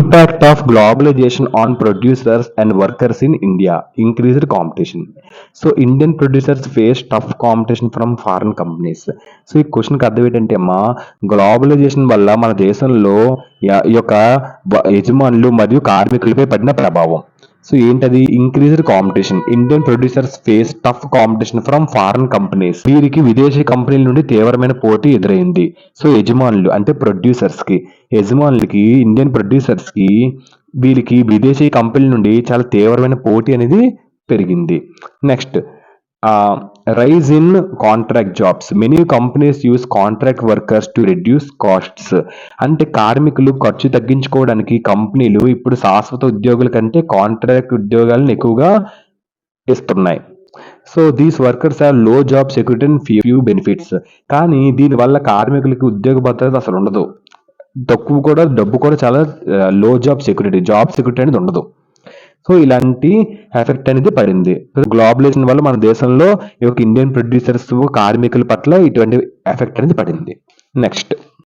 Impact of globalization on producers and workers in India. Increased competition. So Indian producers face tough competition from foreign companies. So ఈ క్వశ్చన్కి అర్థం ఏంటంటే అమ్మా, globalisation వల్ల మన దేశంలో ఈ యొక్క యజమానులు మరియు కార్మికులపై పడిన ప్రభావం. సో ఏంటది? Increased competition. Indian producers face tough competition from foreign companies. వీరికి విదేశీ కంపెనీల నుండి తీవ్రమైన పోటీ ఎదురైంది. సో యజమానులు అంటే యజమానులకి ఇండియన్ ప్రొడ్యూసర్స్ కి వీళ్ళకి విదేశీ కంపెనీల నుండి చాలా తీవ్రమైన పోటీ అనేది పెరిగింది. Next rise in contract jobs. Many companies use contract workers to reduce costs. అంటే కార్మికులు ఖర్చు తగ్గించుకోవడానికి కంపెనీలు ఇప్పుడు శాశ్వత ఉద్యోగుల కంటే కాంట్రాక్ట్ ఉద్యోగాలను ఎక్కువగా ఇస్తున్నాయి. So these workers have low job security and few benefits. కానీ దీనివల్ల కార్మికులకి ఉద్యోగ భద్రత అసలు ఉండదు, డబ్బు కూడా చాలా లో జాబ్ సెక్యూరిటీ అనేది ఉండదు. సో ఇలాంటి ఎఫెక్ట్ అనేది పడింది. గ్లోబలైజేషన్ వల్ల మన దేశంలో ఈ యొక్క ఇండియన్ ప్రొడ్యూసర్స్ కార్మికుల పట్ల ఇటువంటి ఎఫెక్ట్ అనేది పడింది. నెక్స్ట్